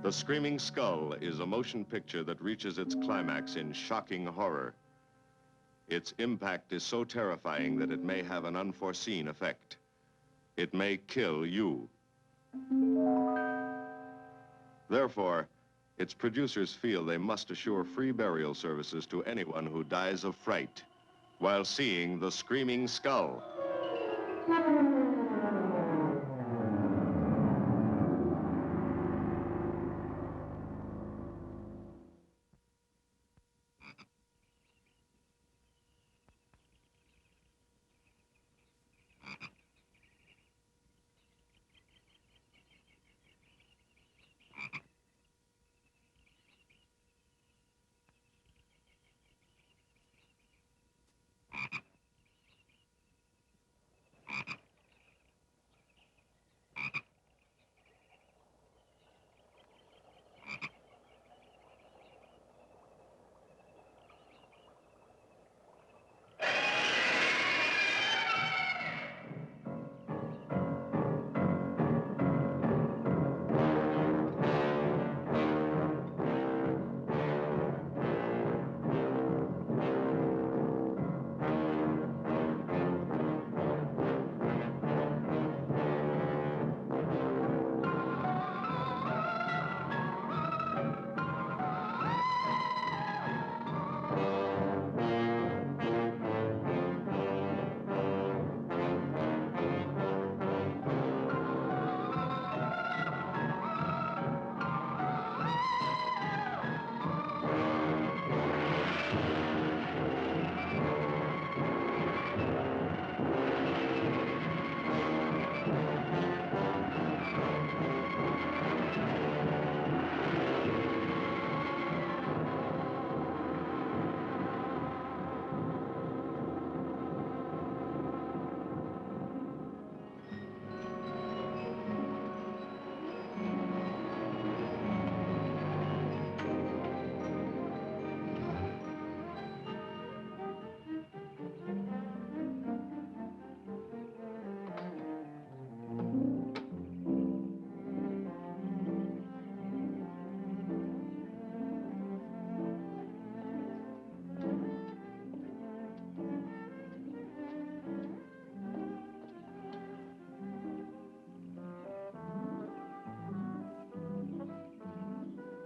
The Screaming Skull is a motion picture that reaches its climax in shocking horror. Its impact is so terrifying that it may have an unforeseen effect. It may kill you. Therefore, its producers feel they must assure free burial services to anyone who dies of fright while seeing The Screaming Skull.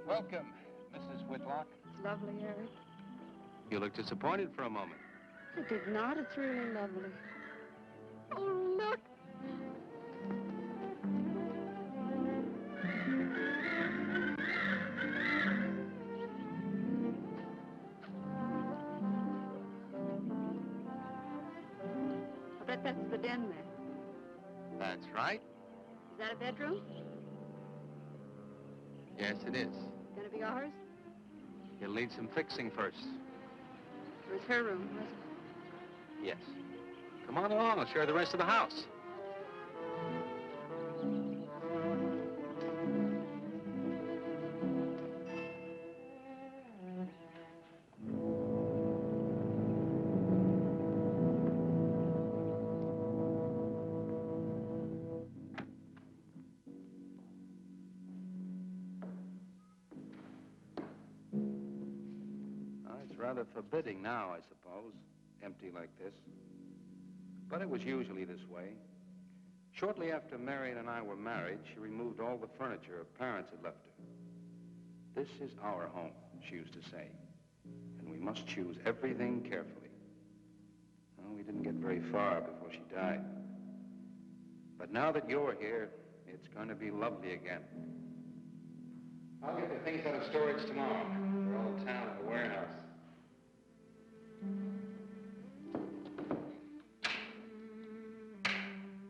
Welcome, Mrs. Whitlock. It's lovely, Eric. You look disappointed for a moment. I did not. It's really lovely. Oh, look. I bet that's the den there. That's right. Is that a bedroom? Yes, it is. Gonna be ours? It'll need some fixing first. Or is her room, wasn't it? Yes. Come on along, I'll show you the rest of the house. It's rather forbidding now, I suppose, empty like this. But it was usually this way. Shortly after Marion and I were married, she removed all the furniture her parents had left her. This is our home, she used to say, and we must choose everything carefully. Well, we didn't get very far before she died. But now that you're here, it's going to be lovely again. I'll get the things out of storage tomorrow. They're all in town at the warehouse.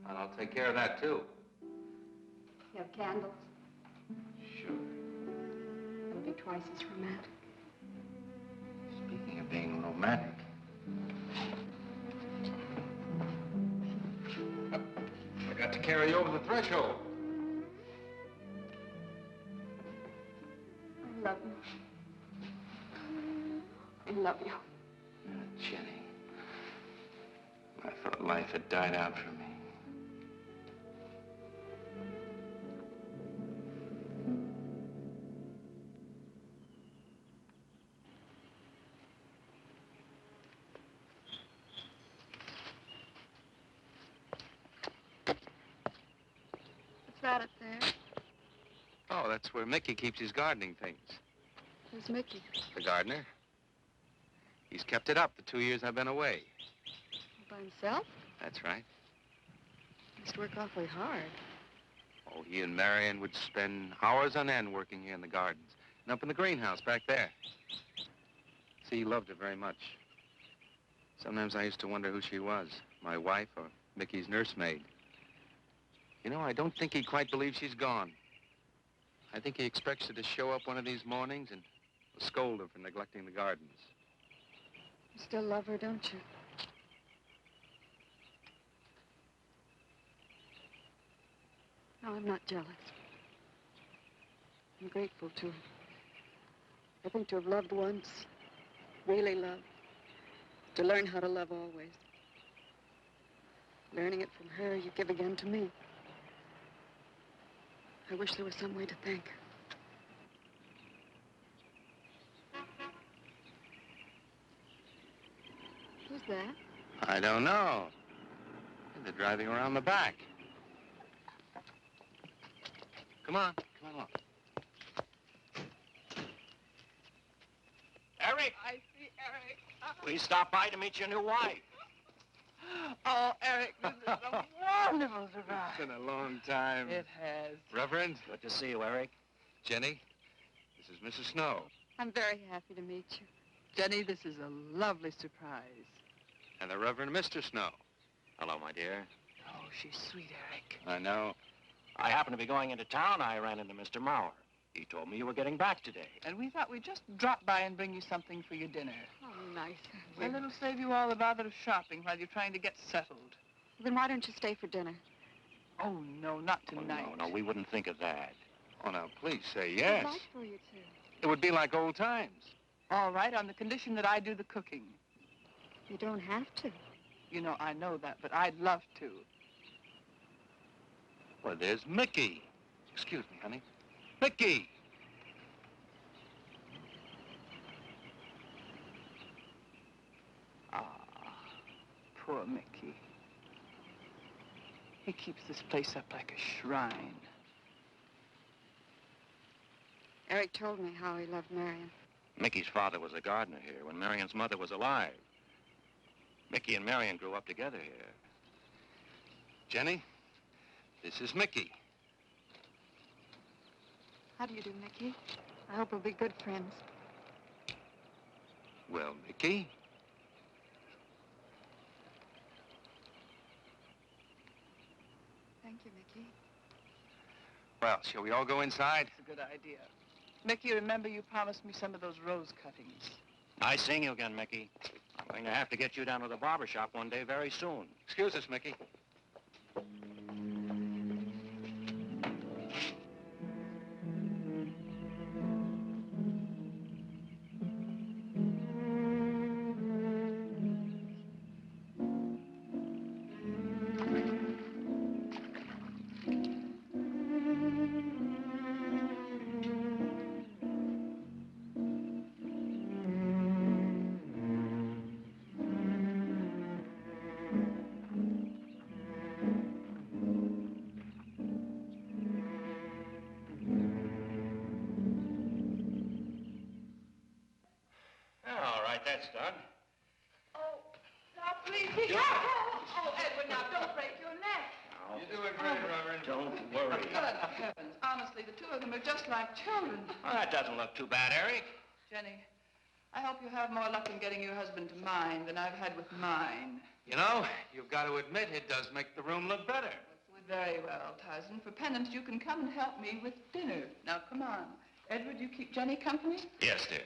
And I'll take care of that, too. You have candles? Sure. It'll be twice as romantic. Speaking of being romantic. I got to carry you over the threshold. I love you. love you. Jenny, I thought life had died out for me. What's that up there? Oh, that's where Mickey keeps his gardening things. Who's Mickey? The gardener. He's kept it up the 2 years I've been away. By himself? That's right. He must work awfully hard. Oh, he and Marion would spend hours on end working here in the gardens and up in the greenhouse back there. See, he loved her very much. Sometimes I used to wonder who she was, my wife or Mickey's nursemaid. You know, I don't think he quite believes she's gone. I think he expects her to show up one of these mornings and scold her for neglecting the gardens. You still love her, don't you? No, I'm not jealous. I'm grateful to her. I think to have loved once, really loved, to learn how to love always. Learning it from her, you give again to me. I wish there was some way to thank her. Who's that? I don't know. They're driving around the back. Come on along. Eric! I see Eric. We stopped by to meet your new wife. Oh, Eric, this is a wonderful surprise. It's been a long time. It has. Reverend, Good to see you, Eric. Jenny, this is Mrs. Snow. I'm very happy to meet you. Jenny, this is a lovely surprise. And the Reverend Mr. Snow. Hello, my dear. Oh, she's sweet, Eric. I know. I happened to be going into town. I ran into Mr. Mauer. He told me you were getting back today. And we thought we'd just drop by and bring you something for your dinner. Oh, nice. And it'll save you all the bother of shopping while you're trying to get settled. Then why don't you stay for dinner? Oh, no, not Oh, tonight. no, we wouldn't think of that. Oh, now, please say I'd yes. like for you to. It would be like old times. All right, on the condition that I do the cooking. You don't have to. You know, I know that, but I'd love to. Well, there's Mickey. Excuse me, honey. Mickey! Ah, poor Mickey. He keeps this place up like a shrine. Eric told me how he loved Marion. Mickey's father was a gardener here when Marion's mother was alive. Mickey and Marion grew up together here. Jenny, this is Mickey. How do you do, Mickey? I hope we'll be good friends. Well, Mickey, Thank you, Mickey. well, shall we all go inside? It's a good idea. Mickey, remember you promised me some of those rose cuttings. Nice seeing you again, Mickey. I'm going to have to get you down to the barber shop one day very soon. Excuse us, Mickey. All right, that's done. Oh, now please be Oh, Edward, now don't break your neck. You're doing great, Reverend. Don't worry. Good heavens. Honestly, the two of them are just like children. Well, that doesn't look too bad, Eric. Jenny, I hope you have more luck in getting your husband to mine than I've had with mine. You know, you've got to admit it does make the room look better. Very well, Tyson. For penance, you can come and help me with dinner. Now, come on. Edward, you keep Jenny company? Yes, dear.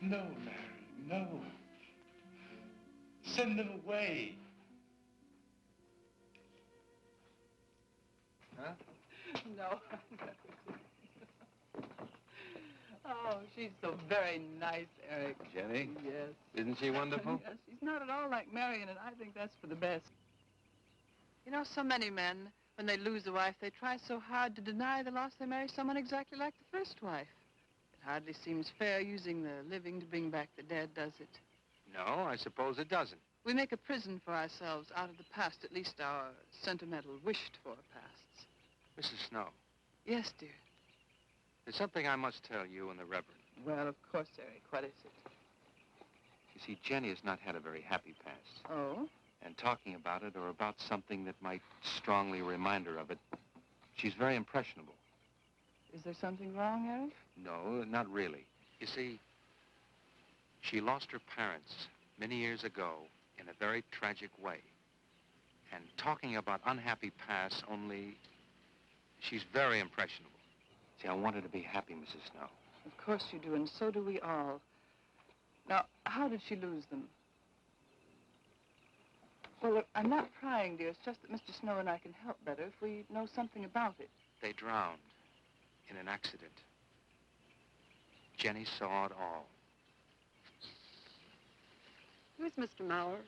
No, Mary, no. Send them away. Huh? No. Oh, she's so very nice, Eric. Jenny? Yes. Isn't she wonderful? Yes, she's not at all like Marion, and I think that's for the best. You know, so many men, when they lose a wife, they try so hard to deny the loss they marry someone exactly like the first wife. It hardly seems fair using the living to bring back the dead, does it? No, I suppose it doesn't. We make a prison for ourselves out of the past, at least our sentimental, wished-for pasts. Mrs. Snow, Yes, dear. there's something I must tell you and the Reverend. Well, of course, Eric. What is it? You see, Jenny has not had a very happy past. Oh? And talking about it or about something that might strongly remind her of it, she's very impressionable. Is there something wrong, Eric? No, not really. You see, she lost her parents many years ago in a very tragic way. And talking about unhappy past only, she's very impressionable. See, I want her to be happy, Mrs. Snow. Of course you do, and so do we all. Now, how did she lose them? Well, look, I'm not prying, dear. It's just that Mr. Snow and I can help better if we know something about it. They drowned in an accident. Jenny saw it all. Who's Mr. Mauer?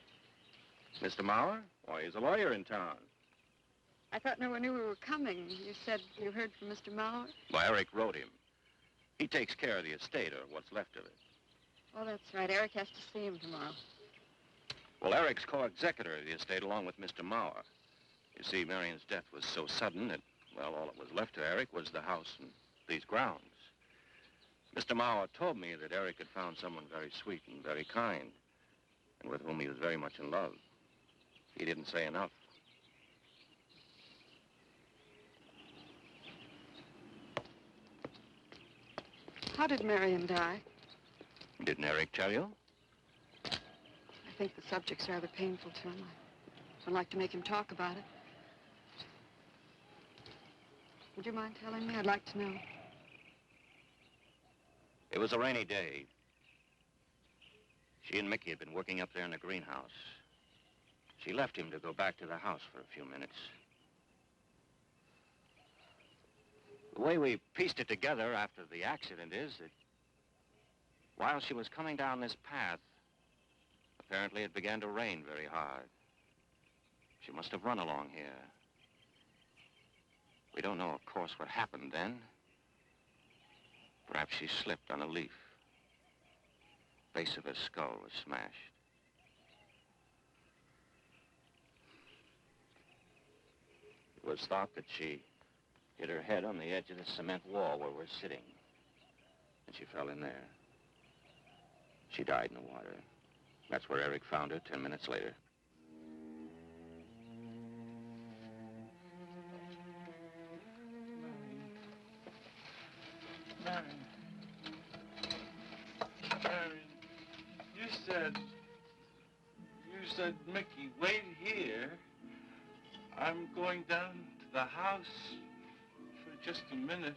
Mr. Mauer? Why, he's a lawyer in town. I thought no one knew we were coming. You said you heard from Mr. Mauer? Why, Eric wrote him. He takes care of the estate, or what's left of it. Oh, that's right. Eric has to see him tomorrow. Well, Eric's co-executor of the estate along with Mr. Mauer. You see, Marion's death was so sudden that, well, all that was left to Eric was the house and these grounds. Mr. Mauer told me that Eric had found someone very sweet and very kind, and with whom he was very much in love. He didn't say enough. How did Marion die? Didn't Eric tell you? I think the subject's rather painful to him. I don't like to make him talk about it. Would you mind telling me? I'd like to know. It was a rainy day. She and Mickey had been working up there in the greenhouse. She left him to go back to the house for a few minutes. The way we pieced it together after the accident is that while she was coming down this path, apparently it began to rain very hard. She must have run along here. We don't know, of course, what happened then. Perhaps she slipped on a leaf. Base of her skull was smashed. It was thought that she hit her head on the edge of the cement wall where we're sitting. And she fell in there. She died in the water. That's where Eric found her 10 minutes later. Marion, you said, Mickey, wait here. I'm going down to the house for just a minute.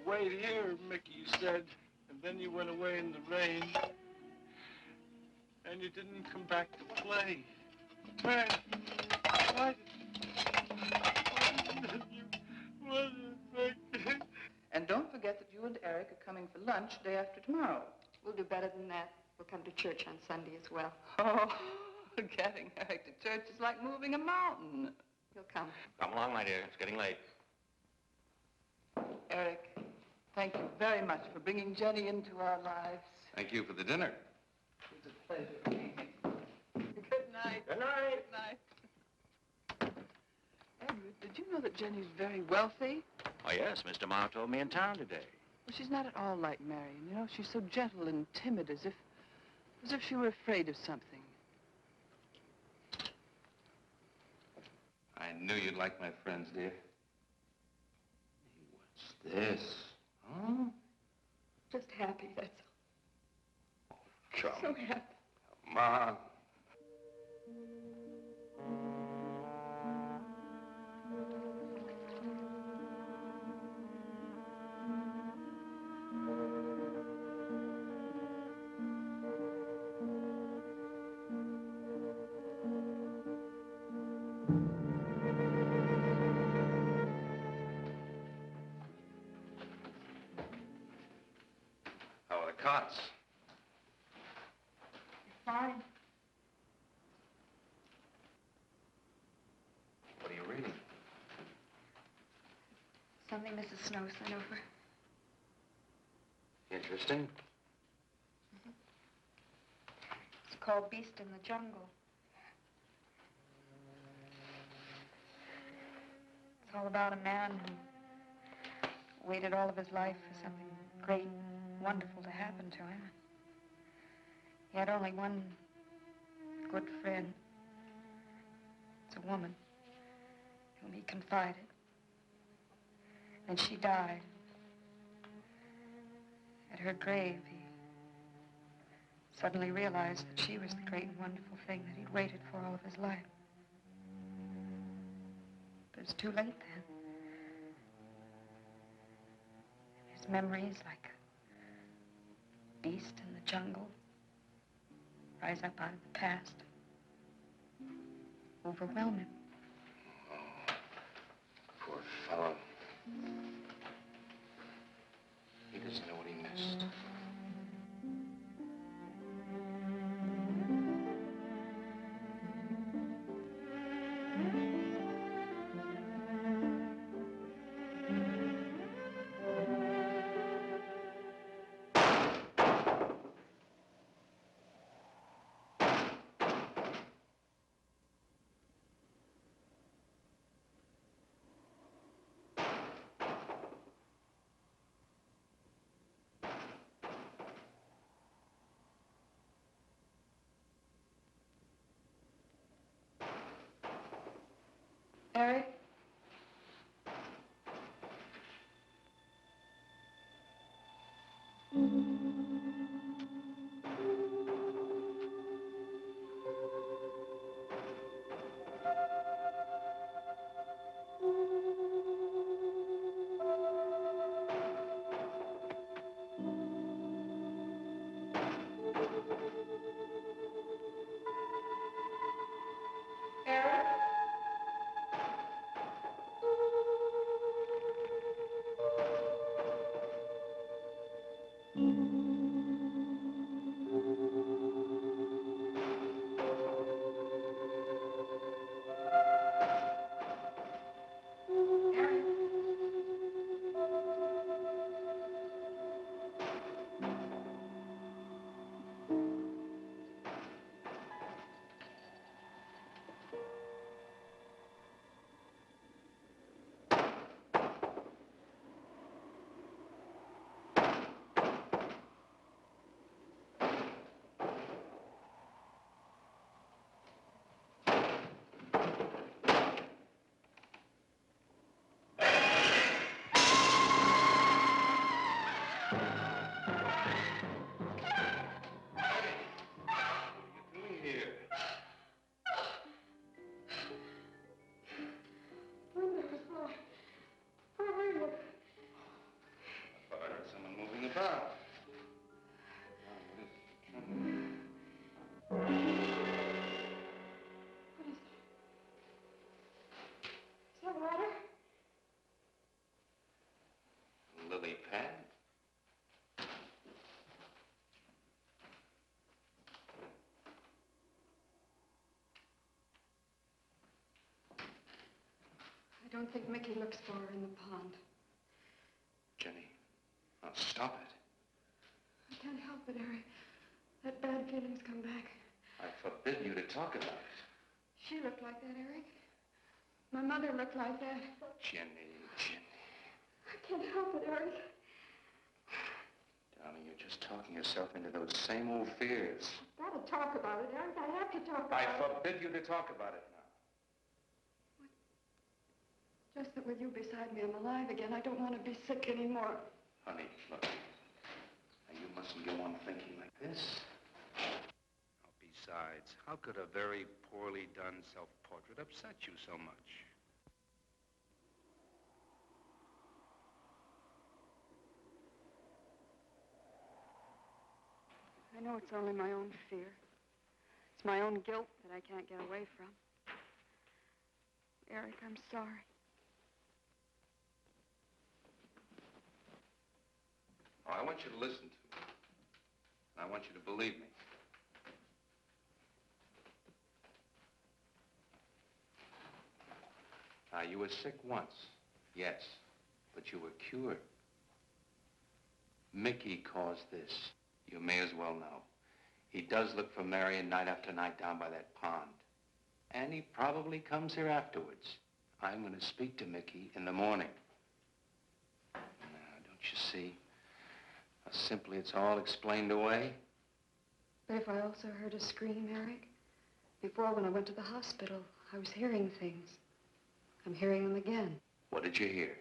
Wait here, Mickey, you said, and then you went away in the rain, and you didn't come back to play. Man, why did you... And don't forget that you and Eric are coming for lunch day after tomorrow. We'll do better than that. We'll come to church on Sunday as well. Oh, getting Eric to church is like moving a mountain. He'll come. Come along, my dear. It's getting late. Eric, thank you very much for bringing Jenny into our lives. Thank you for the dinner. It was a pleasure. Good night. Good night. Good night. Edward, did you know that Jenny's very wealthy? Oh, yes. Mr. Mauer told me in town today. Well, she's not at all like Marion. You know, she's so gentle and timid, as if she were afraid of something. I knew you'd like my friends, dear. What's this? Huh? Just happy, that's all. Come. So happy. Come on. cots. Fine. What are you reading? Something Mrs. Snow sent over. Interesting. It's called Beast in the Jungle. It's all about a man who waited all of his life for something great, wonderful to happen to him. He had only one good friend. It's a woman whom he confided. And she died. At her grave, he suddenly realized that she was the great and wonderful thing that he'd waited for all of his life. But it was too late then. His memories, like a beast in the jungle, rise up out of the past, overwhelm him. Oh, poor fellow. He doesn't know what he missed. Eric? Lily pad? I don't think Mickey looks for her in the pond. Jenny, now stop it. I can't help it, Eric. That bad feeling's come back. I forbid you to talk about it. She looked like that, Eric. My mother looked like that. Jenny. I can't help it, Eric. Darling, you're just talking yourself into those same old fears. I've got to talk about it, Eric. I have to talk about I it. forbid you to talk about it now. Just that with you beside me, I'm alive again. I don't want to be sick anymore. Honey, look. Now, you mustn't go on thinking like this. Besides, how could a very poorly done self-portrait upset you so much? I know it's only my own fear. It's my own guilt that I can't get away from. Eric, I'm sorry. Oh, I want you to listen to me. I want you to believe me. Now, you were sick once, yes, but you were cured. Mickey caused this. You may as well know. He does look for Marion night after night down by that pond. And he probably comes here afterwards. I'm going to speak to Mickey in the morning. Now, don't you see how simply it's all explained away? But if I also heard a scream, Eric, before when I went to the hospital, I was hearing things. I'm hearing them again. What did you hear? It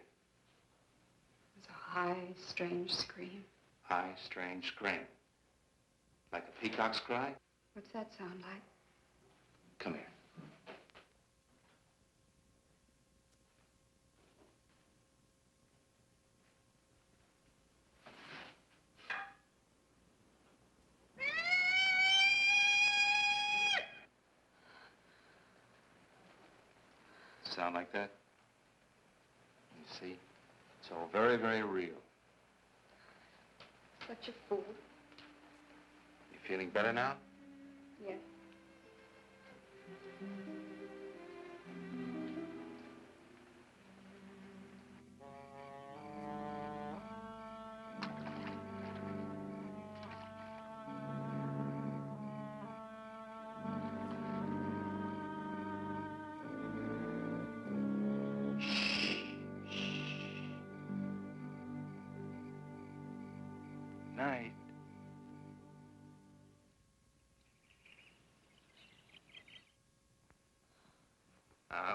was a high, strange scream. High, strange scream. Like a peacock's cry? What's that sound like? Come here. Sound like that? You see? It's all very, very real. Such a fool. You feeling better now? Yes. Night.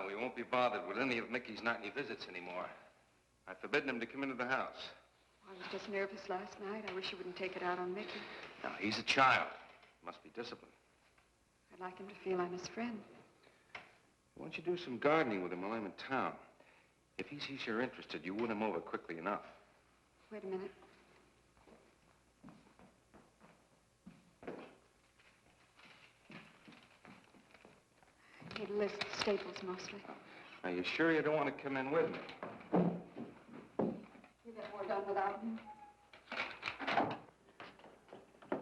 We won't be bothered with any of Mickey's nightly visits anymore. I've forbidden him to come into the house. I was just nervous last night. I wish you wouldn't take it out on Mickey. Now, he's a child. Must be disciplined. I'd like him to feel I'm his friend. Why don't you do some gardening with him while I'm in town? If he sees you're interested, you win him over quickly enough. Wait a minute. I need a list of staples mostly. Are you sure you don't want to come in with me? You get more done without me.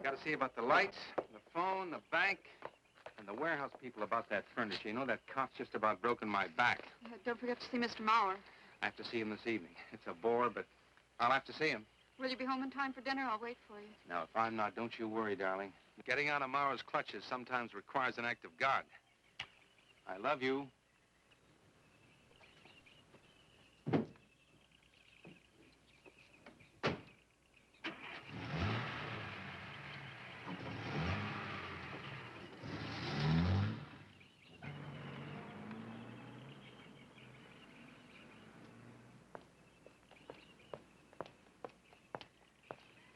Got to see about the lights, the phone, the bank, and the warehouse people about that furniture. You know, that cop's just about broken my back. Don't forget to see Mr. Maurer. I have to see him this evening. It's a bore, but I'll have to see him. Will you be home in time for dinner? I'll wait for you. Now, if I'm not, don't you worry, darling. Getting out of Maurer's clutches sometimes requires an act of God. I love you.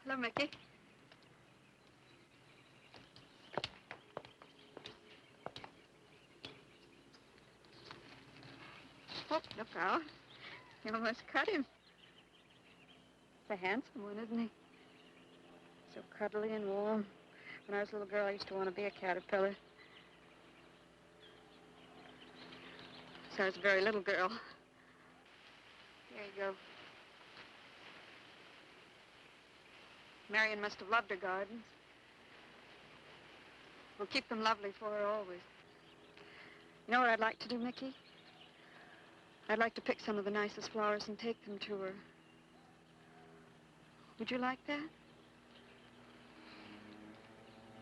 Hello, Mickey. Oh, look out. You almost cut him. He's a handsome one, isn't he? So cuddly and warm. When I was a little girl, I used to want to be a caterpillar. So I was a very little girl. Here you go. Marion must have loved her gardens. We'll keep them lovely for her always. You know what I'd like to do, Mickey? I'd like to pick some of the nicest flowers and take them to her. Would you like that?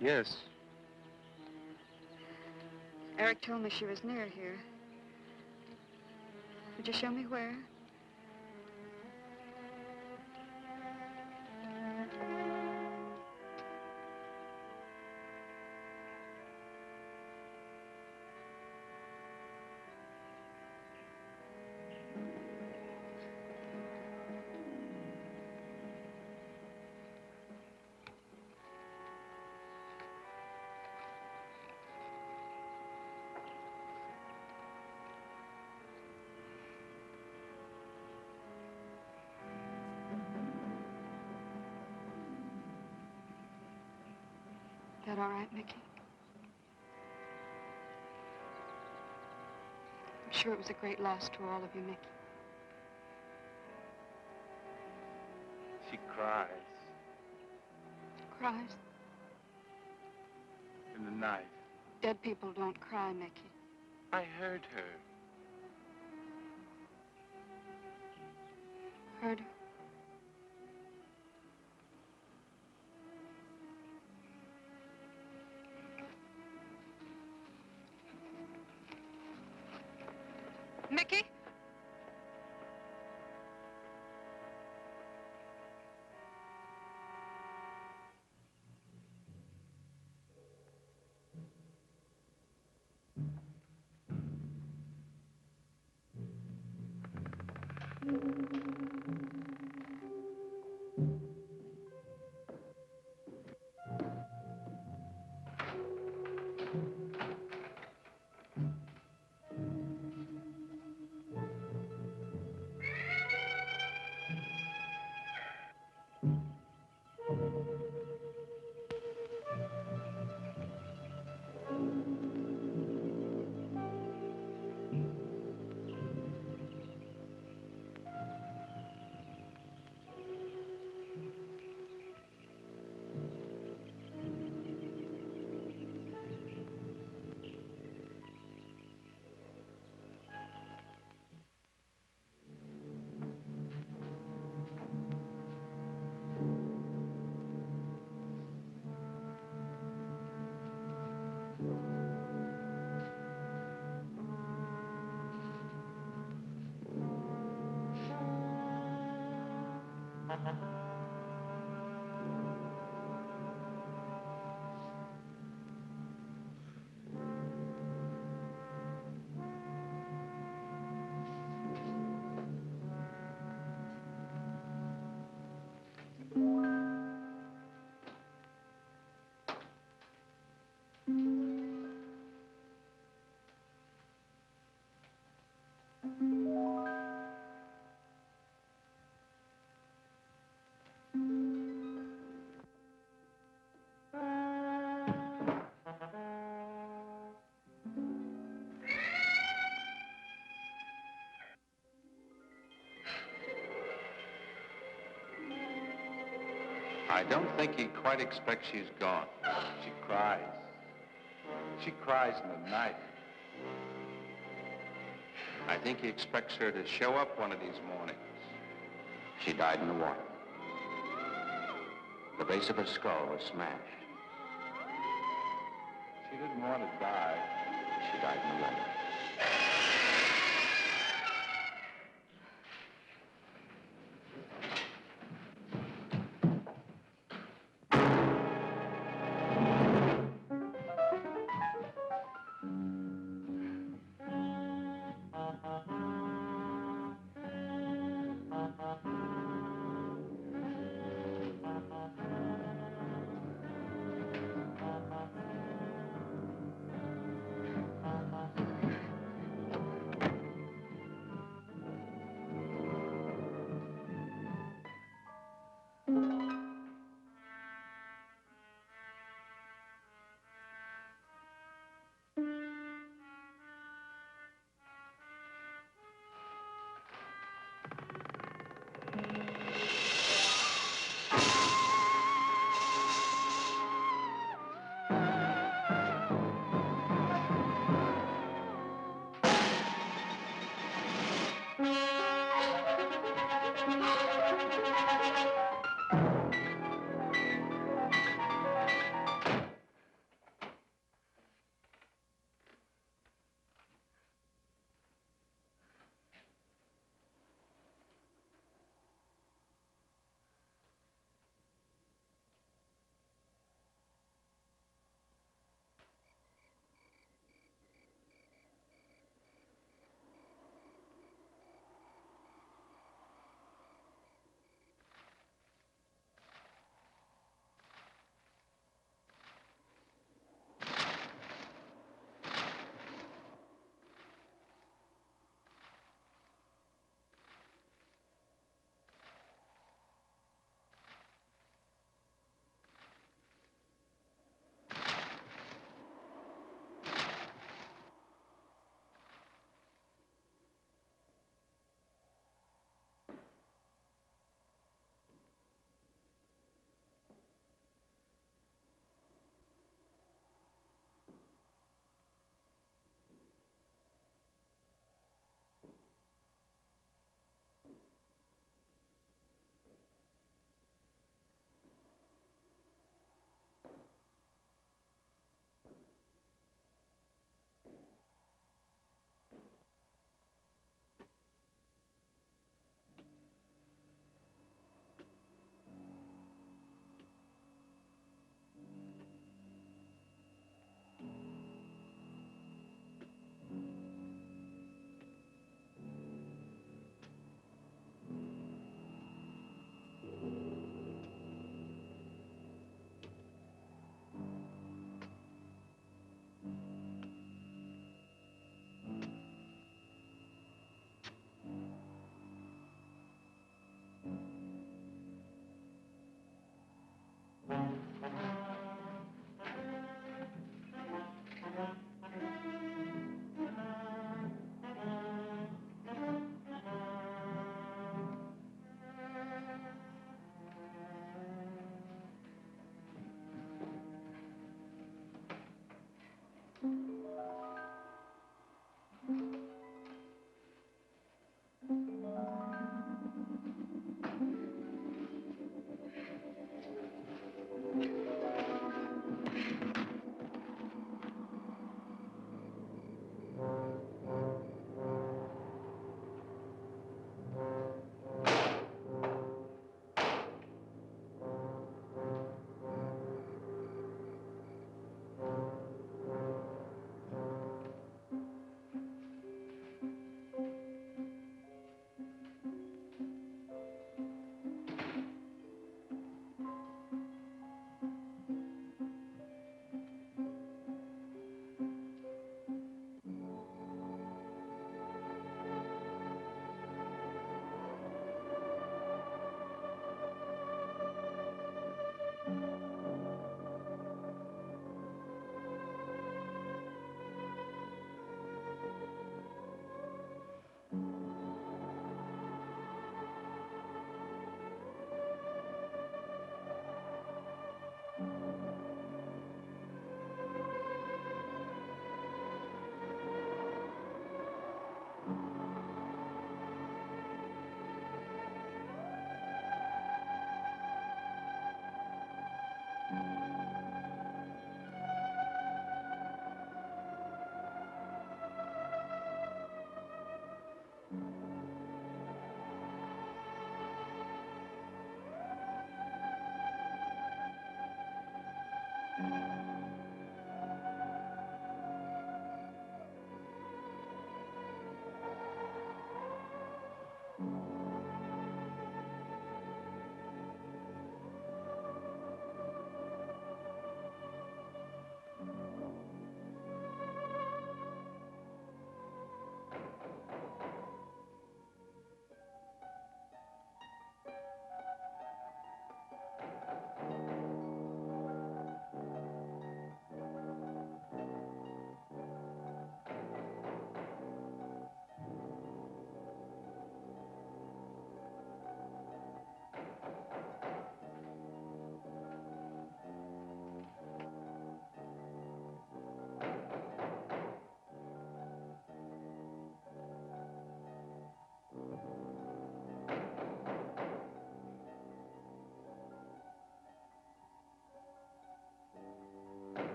Yes. Eric told me she was near here. Would you show me where? Is that all right, Mickey? I'm sure it was a great loss to all of you, Mickey. She cries. Cries? in the night. Dead people don't cry, Mickey. I heard her. Heard her? Mickey? I don't think he quite expects she's gone. She cries. She cries in the night. I think he expects her to show up one of these mornings. She died in the water. The base of her skull was smashed. She didn't want to die. She died in the water.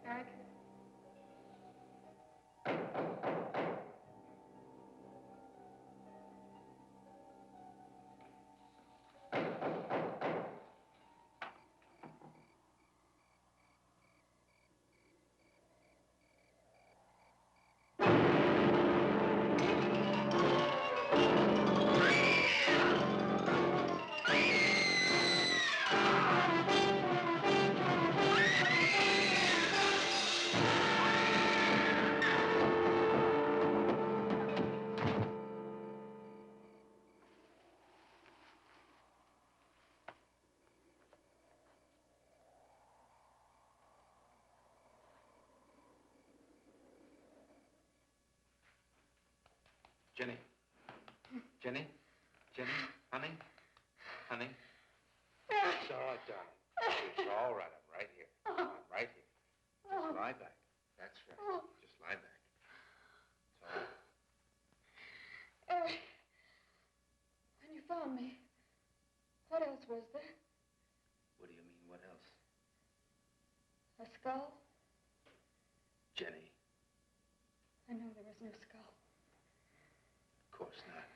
Eric? Jenny. Jenny? Jenny? Honey? Honey? It's all right, darling. It's all right. I'm right here. I'm right here. Just lie back. That's right. Just lie back. It's all right. Eric, when you found me, what else was there? What do you mean, what else? A skull? Jenny, I know there was no skull. of course not.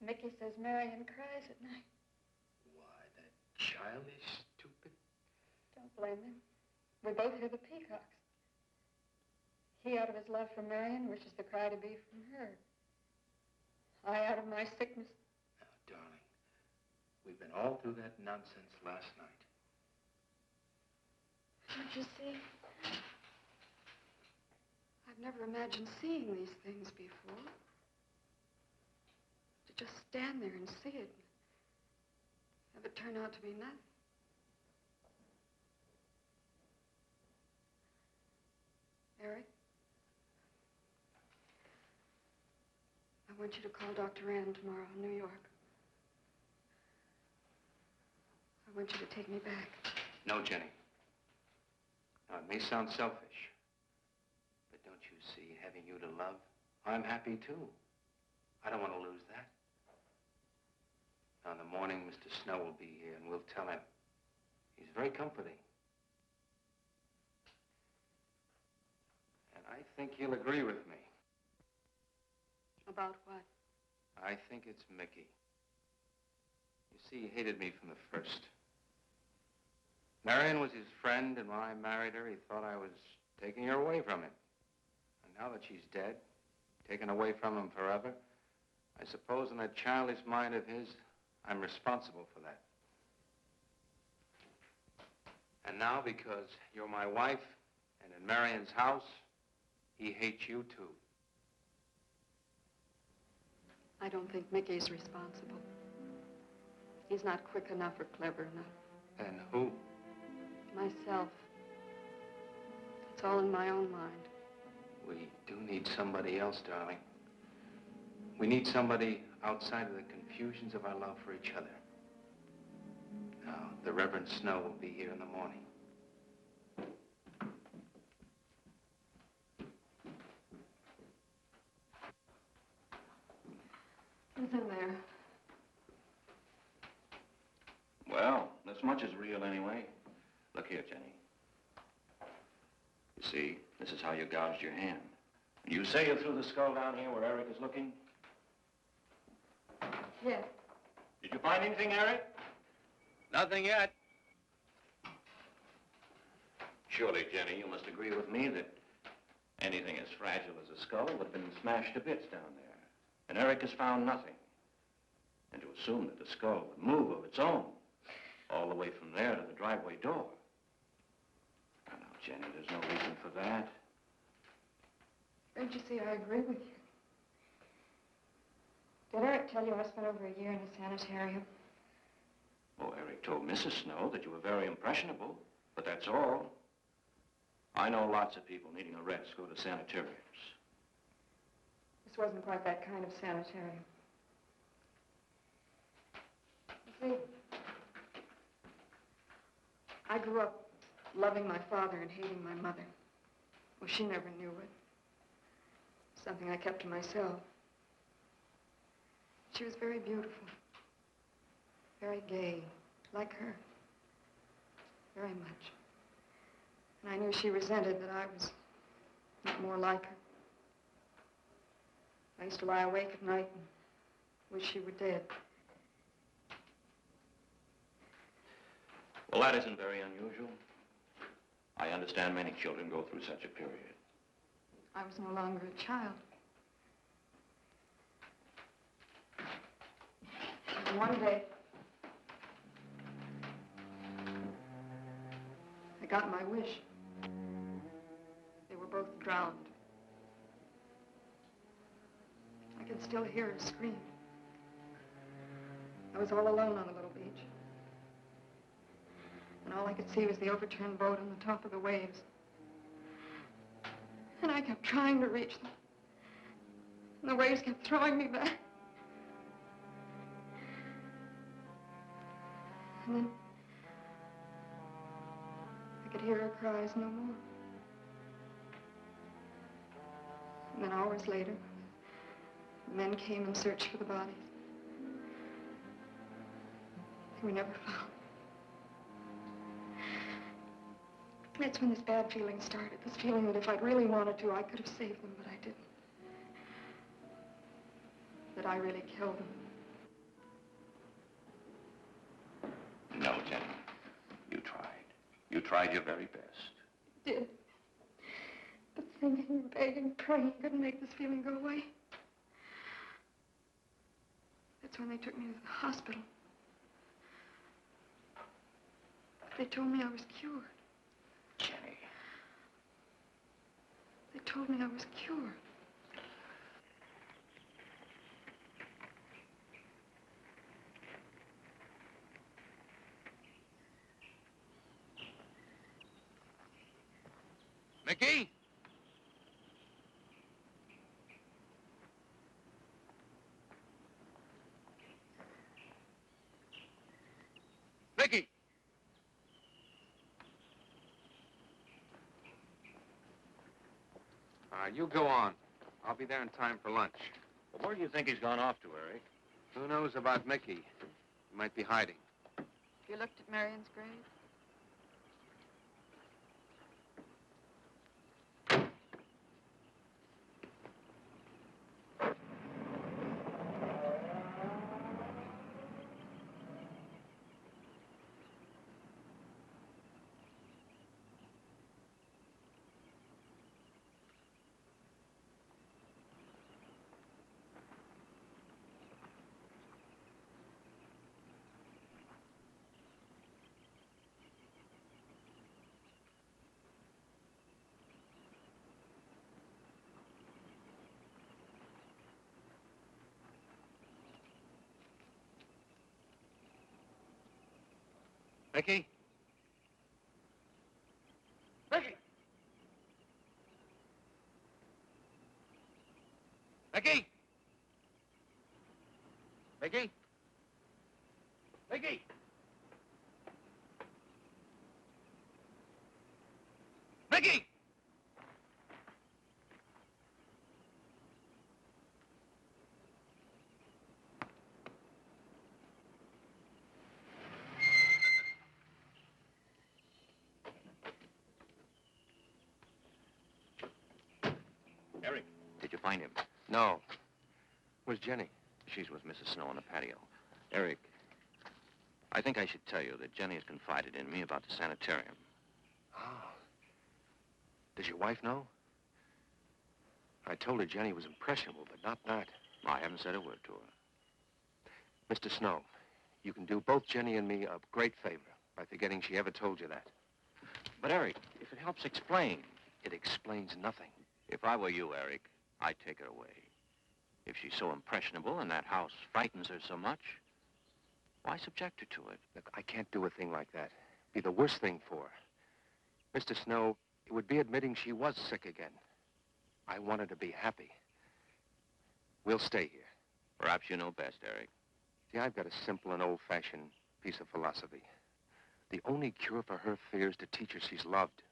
Mickey says Marion cries at night. Why, that childish, stupid... Don't blame him. We both hear the peacocks. He, out of his love for Marion, wishes the cry to be from her. I, out of my sickness. Now, darling, we've been all through that nonsense last night. Don't you see? I've never imagined seeing these things before. To just stand there and see it. Have it turn out to be nothing. Eric? I want you to call Dr. Ann tomorrow in New York. I want you to take me back. No, Jenny. Now, it may sound selfish, but don't you see, having you to love, I'm happy too. I don't want to lose that. Now, in the morning, Mr. Snow will be here, and we'll tell him. He's very comforting. And I think he'll agree with me. About what? I think it's Mickey. You see, he hated me from the first. Marion was his friend, and when I married her, he thought I was taking her away from him. And now that she's dead, taken away from him forever, I suppose in that childish mind of his, I'm responsible for that. And now, because you're my wife, and in Marion's house, he hates you too. I don't think Mickey's responsible. He's not quick enough or clever enough. And who? Myself. It's all in my own mind. We do need somebody else, darling. We need somebody outside of the confusions of our love for each other. Now, the Reverend Snow will be here in the morning. Who's in there? Well, this much is real anyway. Look here, Jenny. You see, this is how you gouged your hand. You say you threw the skull down here where Eric is looking? Yes. Did you find anything, Eric? Nothing yet. Surely, Jenny, you must agree with me that anything as fragile as a skull would have been smashed to bits down there. And Eric has found nothing. And to assume that the skull would move of its own, all the way from there to the driveway door. Now, Jenny, there's no reason for that. Don't you see, I agree with you. Did Eric tell you I spent over a year in a sanitarium? Oh, Eric told Mrs. Snow that you were very impressionable, but that's all. I know lots of people needing a rest go to sanitariums. This wasn't quite that kind of sanitarium. You see, I grew up loving my father and hating my mother. Well, she never knew it. Something I kept to myself. She was very beautiful. Very gay, like her. Very much. And I knew she resented that I was not more like her. I used to lie awake at night and wish she were dead. Well, that isn't very unusual. I understand many children go through such a period. I was no longer a child. And one day, I got my wish. They were both drowned. I could still hear her scream. I was all alone on the little beach. And all I could see was the overturned boat on the top of the waves. And I kept trying to reach them. And the waves kept throwing me back. And then I could hear her cries no more. And then hours later, the men came and searched for the bodies. They were never found. That's when this bad feeling started. This feeling that if I'd really wanted to, I could have saved them, but I didn't. That I really killed them. No, Jenny. You tried. You tried your very best. Did. But thinking, begging, praying couldn't make this feeling go away. That's when they took me to the hospital. They told me I was cured. Jenny. They told me I was cured. Mickey? Mickey! You go on. I'll be there in time for lunch. Well, where do you think he's gone off to, Eric? Who knows about Mickey? He might be hiding. You looked at Marion's grave? Mickey? Mickey! Mickey! Mickey? Mickey! Mickey! Eric, did you find him? No. Where's Jenny? She's with Mrs. Snow on the patio. Eric, I think I should tell you that Jenny has confided in me about the sanitarium. Oh. Does your wife know? I told her Jenny was impressionable, but not that. I haven't said a word to her. Mr. Snow, you can do both Jenny and me a great favor by forgetting she ever told you that. But, Eric, if it helps explain. It explains nothing. If I were you, Eric, I'd take her away. If she's so impressionable and that house frightens her so much, why subject her to it? Look, I can't do a thing like that. It'd be the worst thing for her. Mr. Snow, it would be admitting she was sick again. I want her to be happy. We'll stay here. Perhaps you know best, Eric. See, I've got a simple and old-fashioned piece of philosophy. The only cure for her fear is to teach her she's loved.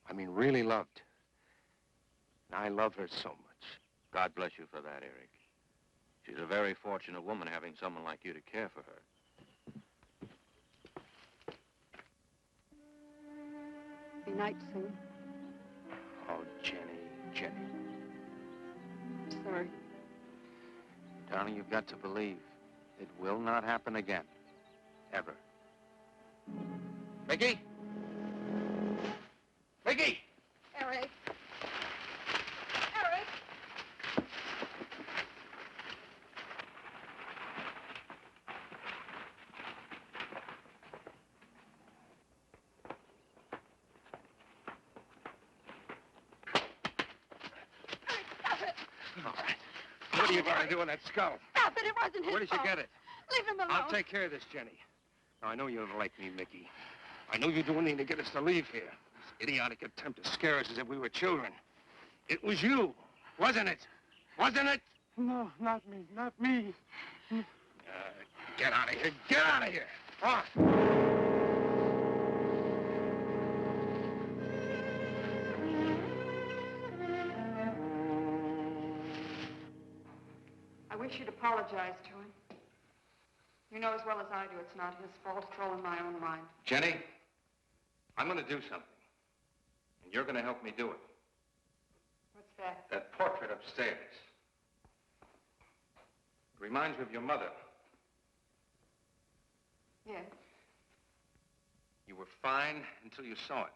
I mean, really loved. And I love her so much. God bless you for that, Eric. She's a very fortunate woman having someone like you to care for her. Be night soon. Oh, Jenny, Jenny. I'm sorry. Darling, you've got to believe it will not happen again. Ever. Mickey? Mickey! Eric. Eric! Stop it! All right. What are you going to do with that skull? Stop it! It wasn't his Where did you fault. get it? Leave him alone. I'll take care of this, Jenny. Now, I know you don't like me, Mickey. I know you do anything to get us to leave here. This idiotic attempt to scare us as if we were children. It was you, wasn't it? Wasn't it? No, not me, not me. Get out of here. Get out of here. On. I wish you'd apologize to him. You know as well as I do it's not his fault. It's all in my own mind. Jenny, I'm going to do something. And you're going to help me do it. What's that? That portrait upstairs. It reminds me of your mother. Yes. You were fine until you saw it.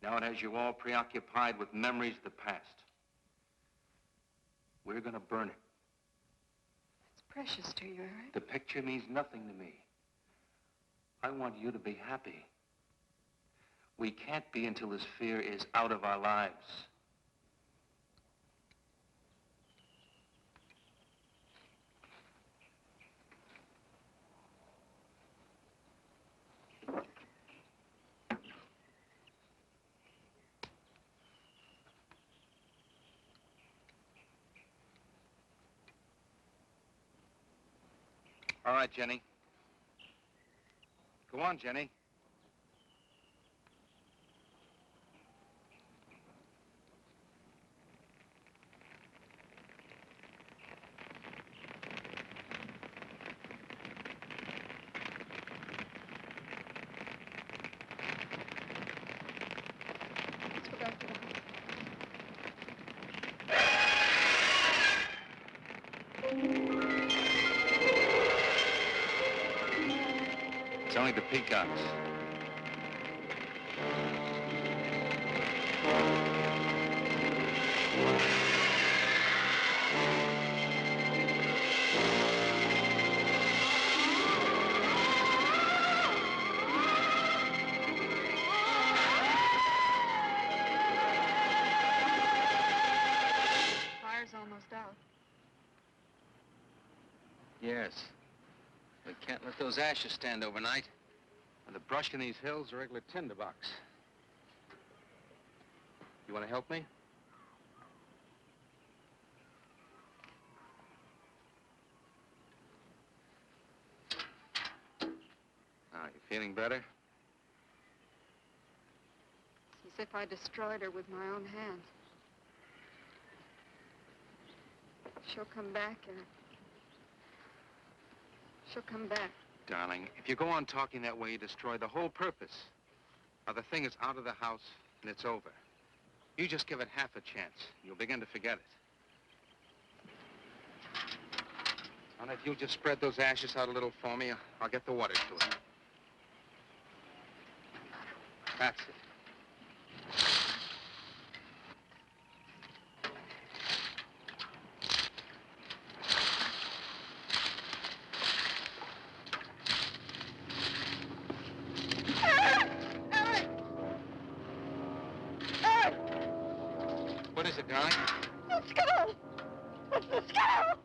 Now it has you all preoccupied with memories of the past. We're going to burn it. It's precious to you, Eric. The picture means nothing to me. I want you to be happy. We can't be until this fear is out of our lives. All right, Jenny. Go on, Jenny. Let's go back to the house. It's only the peacocks. Fire's almost out. Yes. We can't let those ashes stand overnight. And the brush in these hills is a regular tinderbox. You want to help me? Now, you feeling better? It's as if I destroyed her with my own hands. She'll come back, and she'll come back. Darling, if you go on talking that way, you destroy the whole purpose. Now, the thing is out of the house, and it's over. You just give it half a chance. You'll begin to forget it. And if you'll just spread those ashes out a little for me, I'll get the water to it. That's it. What is it, darling? The skull! It's the skull!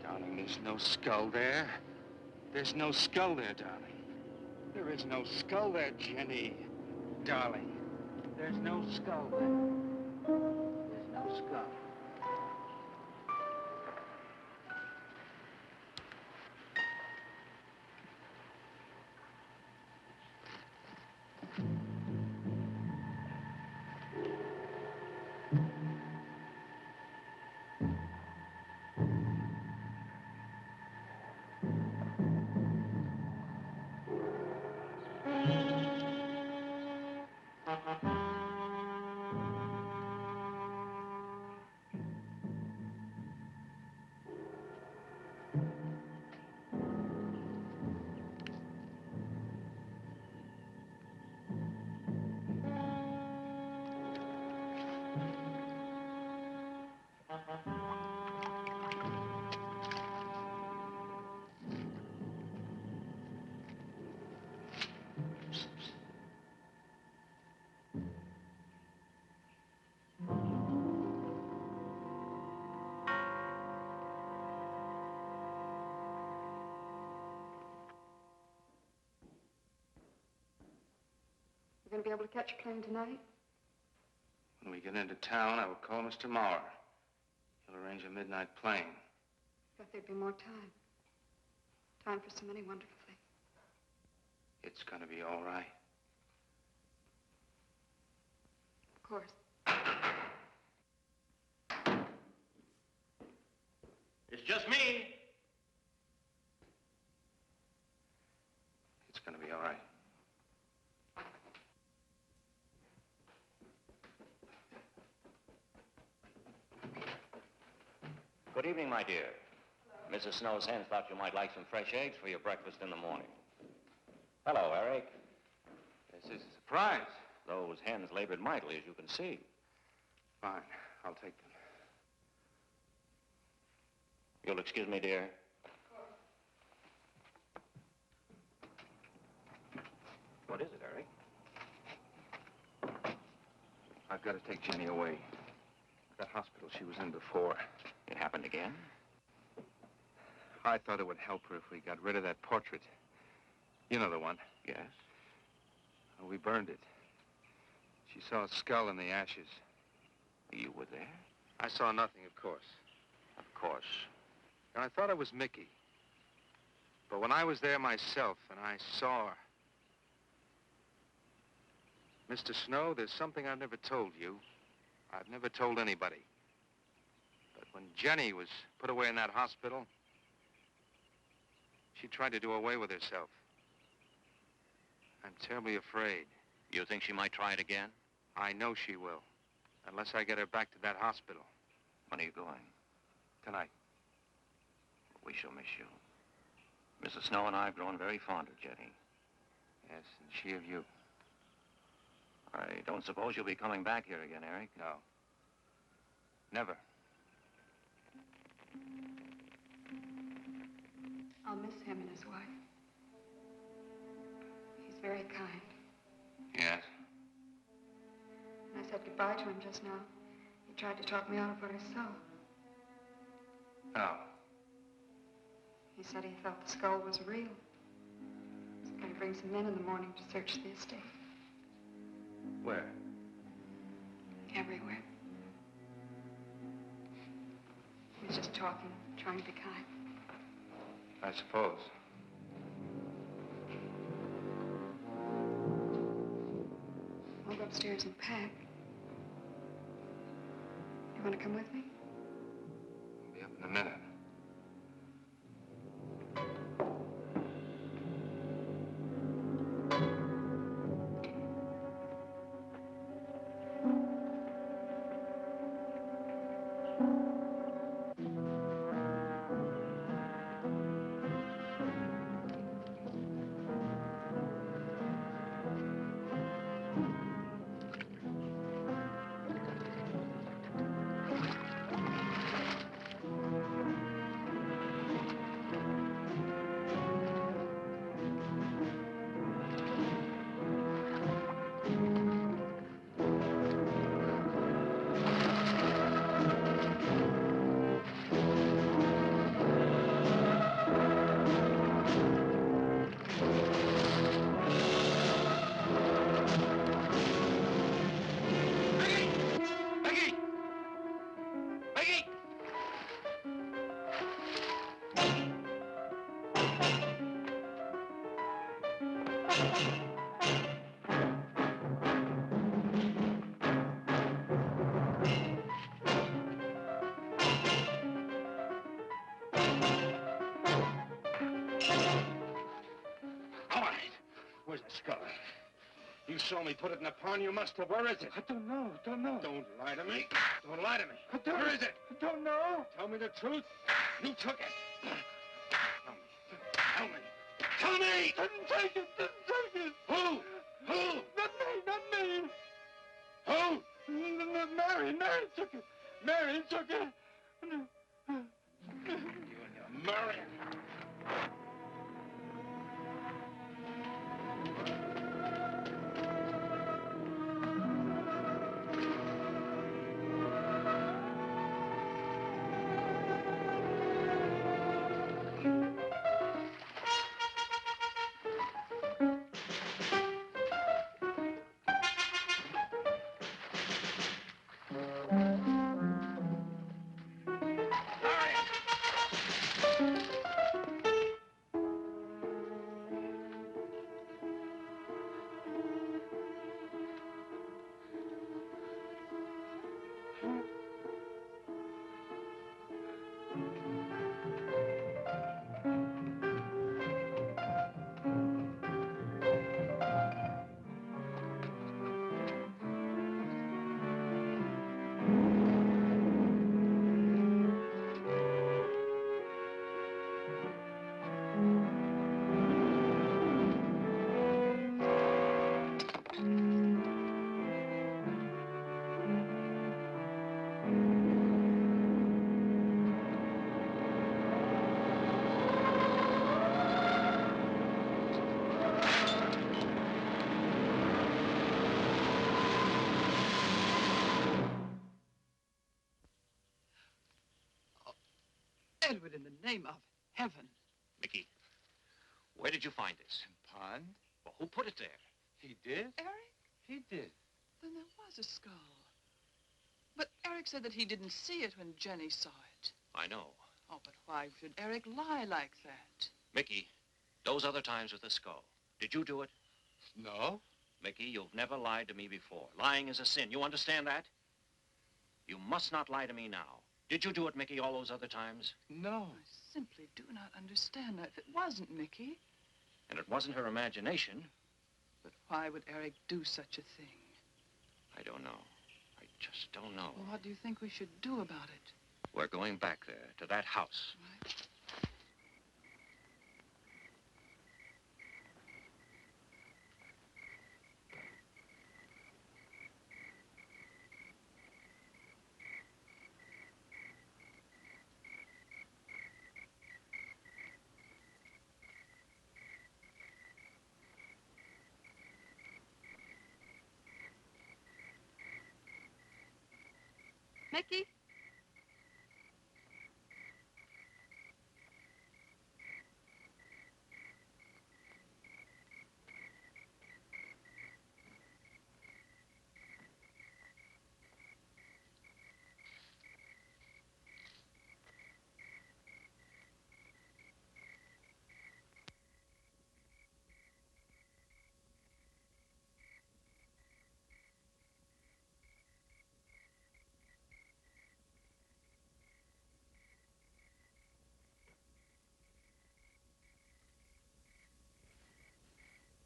Darling, there's no skull there. There's no skull there, darling. There is no skull there, Jenny. Darling, there's no skull there. There's no skull. You going to be able to catch a plane tonight? When we get into town, I will call Mr. Maurer. He'll arrange a midnight plane. Thought there'd be more time. Time for so many wonderful things. It's gonna be all right. Of course. It's just me. It's gonna be all right. Good evening, my dear. Mrs. Snow's hens thought you might like some fresh eggs for your breakfast in the morning. Hello, Eric. This is a surprise. Those hens labored mightily, as you can see. Fine, I'll take them. You'll excuse me, dear. What is it, Eric? I've got to take Jenny away. That hospital she was in before. It happened again? I thought it would help her if we got rid of that portrait. You know the one. Yes. Well, we burned it. She saw a skull in the ashes. You were there? I saw nothing, of course. Of course. And I thought it was Mickey. But when I was there myself and I saw her... Mr. Snow, there's something I've never told you. I've never told anybody. But when Jenny was put away in that hospital, she tried to do away with herself. I'm terribly afraid. You think she might try it again? I know she will, unless I get her back to that hospital. When are you going? Tonight. We shall miss you. Mrs. Snow and I have grown very fond of Jenny. Yes, and she of you. I don't suppose you'll be coming back here again, Eric? No. Never. I'll miss him and his wife. He's very kind. Yes? When I said goodbye to him just now, he tried to talk me out of what I saw. No. He said he felt the skull was real. Some kind to bring some men in the morning to search the estate. Where? Everywhere. He was just talking, trying to be kind. I suppose. I'll go upstairs and pack. You want to come with me? I'll be up in a minute. Where's the skull? You saw me put it in the pond. You must have. Where is it? I don't know. Don't lie to me. Don't lie to me. Where is it? I don't know. Tell me the truth. You took it. Tell me. Tell me! Didn't take it. Who? Not me. Who? Mary took it. Mary took it. You and your Mary. Edward, in the name of heaven. Mickey, where did you find this? Pond? Well, who put it there? He did? Eric? He did. Then there was a skull. But Eric said that he didn't see it when Jenny saw it. I know. Oh, but why should Eric lie like that? Mickey, those other times with the skull, did you do it? No. Mickey, you've never lied to me before. Lying is a sin. You understand that? You must not lie to me now. Did you do it, Mickey, all those other times? No. I simply do not understand that. If it wasn't Mickey, And it wasn't her imagination. but why would Eric do such a thing? I don't know. I just don't know. Well, what do you think we should do about it? We're going back there, to that house. Right? Mickey?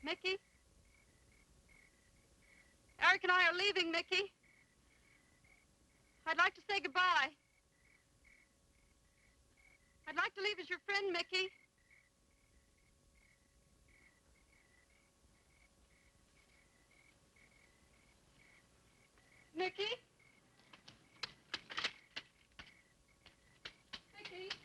Mickey? Eric and I are leaving, Mickey. I'd like to say goodbye. I'd like to leave as your friend, Mickey. Mickey? Mickey?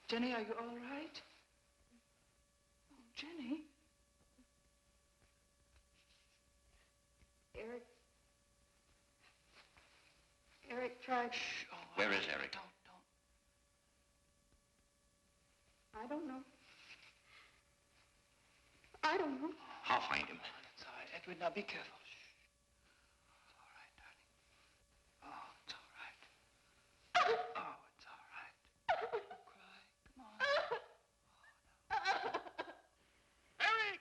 Jenny, are you all right? Oh, Jenny. Eric tried... Shh. Oh, Where is Eric? Don't. I don't know. I don't know. I'll find him. It's all right. Edward, now be careful. Shh. It's all right, darling. Oh, it's all right. Oh, it's all right. Don't cry. Come on. Eric!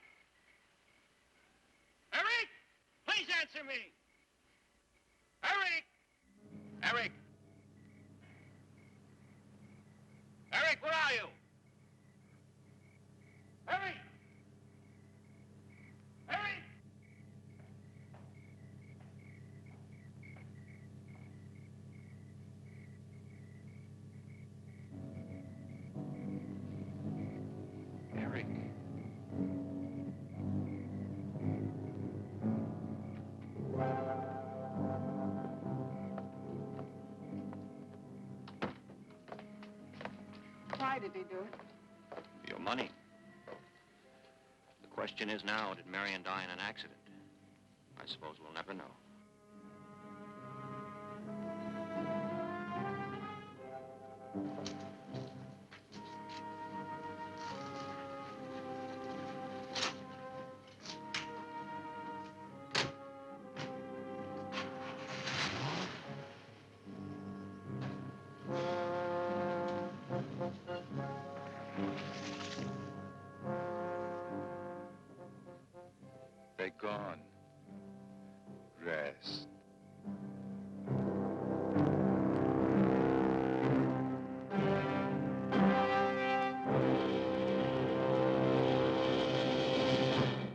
Eric! Please answer me! Eric! Eric! Eric, where are you? Eric! Eric! Eric. Why did he do it? Your money. The question is now, did Marion die in an accident? I suppose we'll never know. They're gone. Rest.